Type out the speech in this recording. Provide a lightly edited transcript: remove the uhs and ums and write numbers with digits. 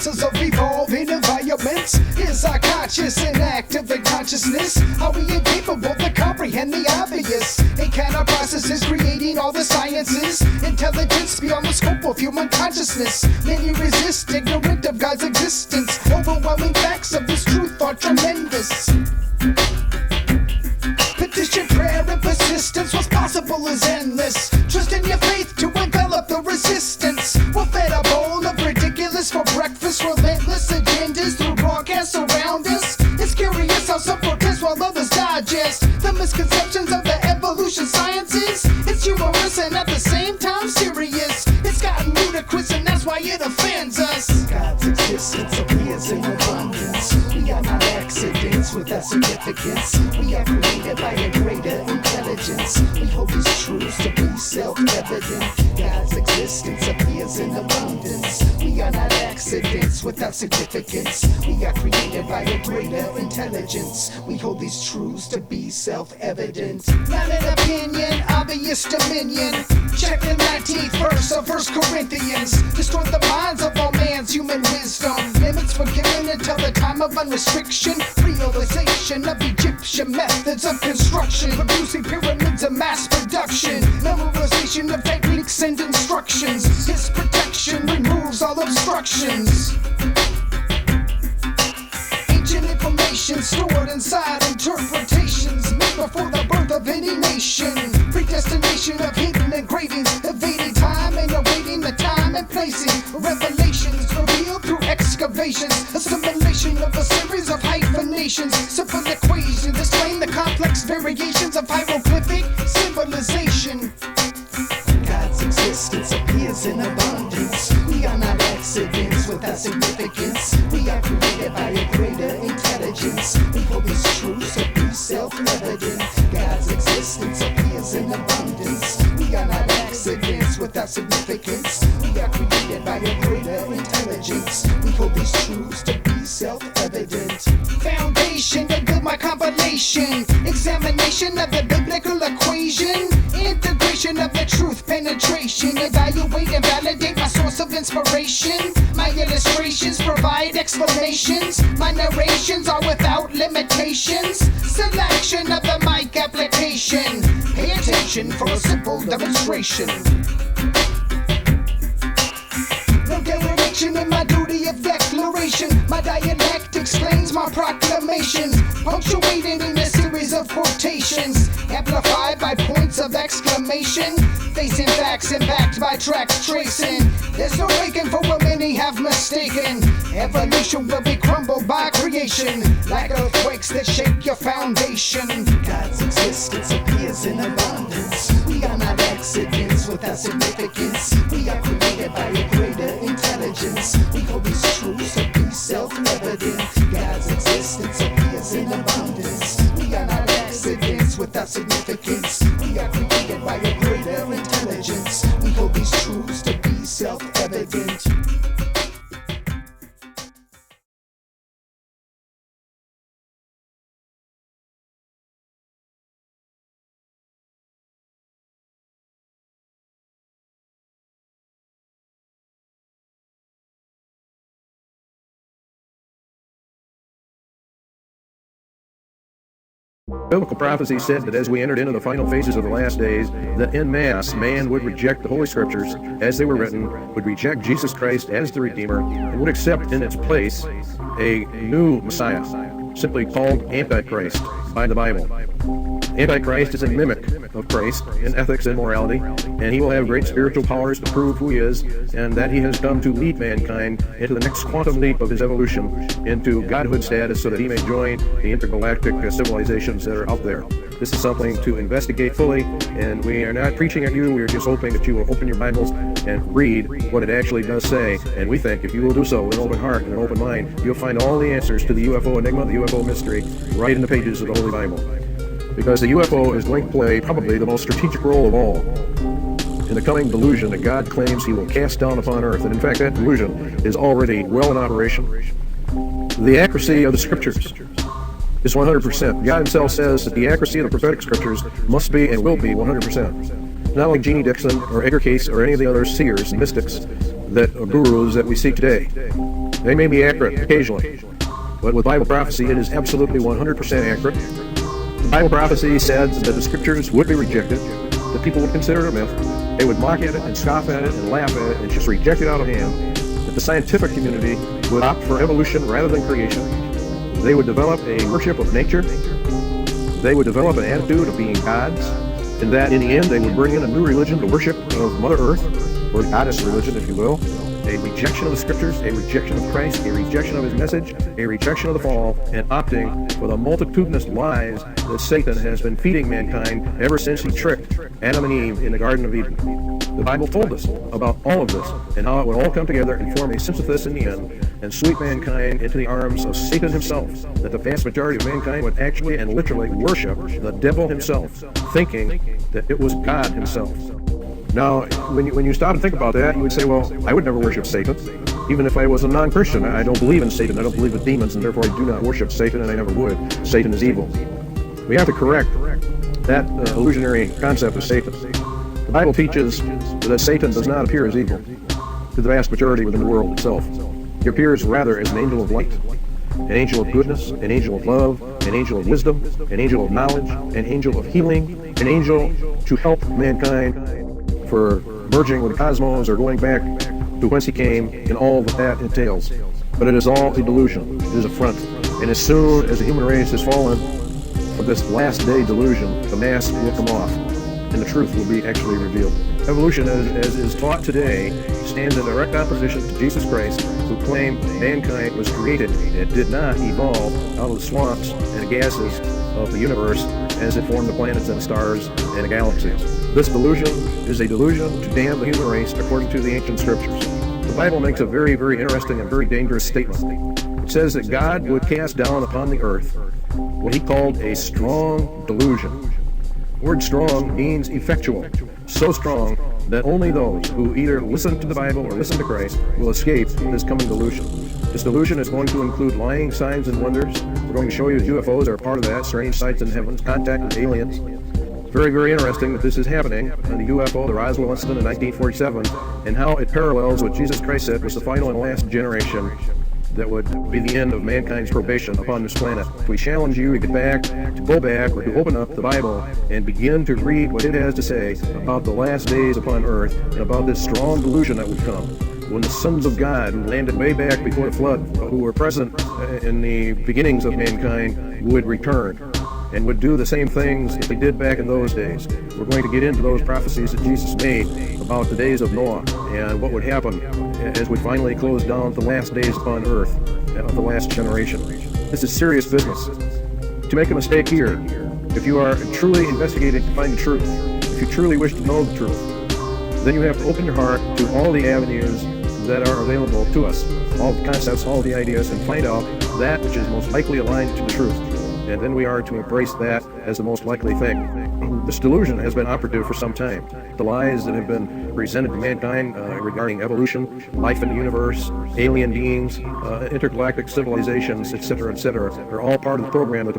responses of evolving environments. Is our conscious and active in consciousness? Are we incapable to comprehend the obvious? And can our processes creating all the sciences? Intelligence beyond the scope of human consciousness. Many resist, ignorant of God's existence. Overwhelming facts of this truth are tremendous. Petition, prayer, and persistence. What's possible is endless. Trust in your faith to envelop the resistance. We're fed a bowl of ridiculous for breakfast. Relentless agendas through broadcasts around us. It's curious how some protest while others digest the misconceptions of the evolution sciences. It's humorous and at the same time serious. It's gotten ludicrous and that's why it offends us. God's existence appears in abundance. We are not accidents without significance. We are created by a greater intelligence. We hold these truths to be self-evident. God's existence appears in abundance. We are not accidents without significance. We are created by a greater intelligence. We hold these truths to be self-evident. Not an opinion, obvious dominion. Check the 19th verse of 1 Corinthians. Destroy the minds of all man's human wisdom. Limits forgiven until the time of unrestriction. Realization of Egyptian methods of construction. Producing pyramids of mass production. Memorization of techniques and instructions. His protection removes all obstructions. Ancient information stored inside interpretations made before the birth of any nation. Predestination of hidden engravings, evading time and awaiting the time and placing. Revelations revealed through excavations. Assimilation of a series of hyphenations. Simple equations explain the complex variations of hieroglyphic symbolization. God's existence appears in abundance. We are not accidents without significance. We are created by a greater intelligence. We hold these truths to be self-evident. God's existence appears in abundance. We are not accidents without significance. We are created by a greater intelligence. We hold these truths to be self-evident. Foundation to build my compilation. Examination of the biblical equation. Integration of the truth penetration. Evaluate and validate my source of inspiration. My illustrations provide explanations. My narrations are without limitations. Selection of the mic application. Pay attention for a simple demonstration. No dereliction in my duty of declaration. My dialect explains my proclamations, punctuated in a series of quotations, amplified by points of exclamation, facing facts and backed by tracks tracing. There's no waking for what many have mistaken. Evolution will be crumbled by creation, like earthquakes that shake your foundation. God's existence appears in abundance. We are not accidents without significance. We are created by a greater intelligence. We hold these truths to be self-evident. God's existence appears in abundance. We are not accidents without significance. We are created by a greater intelligence. We hold these truths to be self-evident. Biblical prophecy said that as we entered into the final phases of the last days, that en masse man would reject the Holy Scriptures as they were written, would reject Jesus Christ as the Redeemer, and would accept in its place a new Messiah, simply called Antichrist by the Bible. Antichrist is a mimic of Christ in ethics and morality, and he will have great spiritual powers to prove who he is, and that he has come to lead mankind into the next quantum leap of his evolution into godhood status so that he may join the intergalactic civilizations that are out there. This is something to investigate fully, and we are not preaching at you. We are just hoping that you will open your Bibles and read what it actually does say. And we think if you will do so with an open heart and an open mind, you'll find all the answers to the UFO enigma, the UFO mystery, right in the pages of the Holy Bible. Because the UFO is going to play probably the most strategic role of all in the coming delusion that God claims he will cast down upon earth. And in fact, that delusion is already well in operation. The accuracy of the scriptures is 100%. God himself says that the accuracy of the prophetic scriptures must be and will be 100%. Not like Jeannie Dixon or Edgar Cayce or any of the other seers and mystics gurus that we see today. They may be accurate occasionally, but with Bible prophecy, it is absolutely 100% accurate. The Bible prophecy said that the scriptures would be rejected, that people would consider it a myth, they would mock at it and scoff at it and laugh at it and just reject it out of hand, that the scientific community would opt for evolution rather than creation. They would develop a worship of nature. They would develop an attitude of being gods, and that in the end they would bring in a new religion to worship of Mother Earth, or goddess religion, if you will. A rejection of the scriptures, a rejection of Christ, a rejection of his message, a rejection of the fall, and opting for the multitudinous lies that Satan has been feeding mankind ever since he tricked Adam and Eve in the Garden of Eden. The Bible told us about all of this and how it would all come together and form a synthesis in the end and sweep mankind into the arms of Satan himself, that the vast majority of mankind would actually and literally worship the devil himself, thinking that it was God himself. Now, when you stop and think about that, you would say, well, I would never worship Satan, even if I was a non-Christian. I don't believe in Satan, I don't believe in demons, and therefore I do not worship Satan, and I never would. Satan is evil. We have to correct that illusionary concept of Satan. The Bible teaches that Satan does not appear as evil to the vast majority within the world itself. He appears rather as an angel of light, an angel of goodness, an angel of love, an angel of wisdom, an angel of knowledge, an angel of healing, an angel to help mankind for merging with the cosmos or going back to whence he came and all that entails. But it is all a delusion. It is a front. And as soon as the human race has fallen for this last day delusion, the mask will come off and the truth will be actually revealed. Evolution, as is taught today, stands in direct opposition to Jesus Christ, who claimed mankind was created and did not evolve out of the swamps and the gases of the universe as it formed the planets and the stars and the galaxies. This delusion is a delusion to damn the human race according to the ancient scriptures. The Bible makes a very, very interesting and very dangerous statement. It says that God would cast down upon the earth what he called a strong delusion. The word strong means effectual, so strong that only those who either listen to the Bible or listen to Christ will escape this coming delusion. This delusion is going to include lying signs and wonders. We're going to show you that UFOs are part of that, strange sights in heavens, contact with aliens. Very, very interesting that this is happening on the UFO, the Roswell incident in 1947, and how it parallels what Jesus Christ said was the final and last generation that would be the end of mankind's probation upon this planet. We challenge you to get back, to go back, or to open up the Bible and begin to read what it has to say about the last days upon earth and about this strong delusion that would come when the sons of God, who landed way back before the flood, who were present in the beginnings of mankind, would return and would do the same things that they did back in those days. We're going to get into those prophecies that Jesus made about the days of Noah and what would happen as we finally close down the last days upon earth of the last generation. This is serious business. To make a mistake here, if you are truly investigating to find the truth, if you truly wish to know the truth, then you have to open your heart to all the avenues that are available to us, all the concepts, all the ideas, and find out that which is most likely aligned to the truth. And then we are to embrace that as the most likely thing. This delusion has been operative for some time. The lies that have been presented to mankind regarding evolution, life in the universe, alien beings, intergalactic civilizations, etc., are all part of the program that the Bible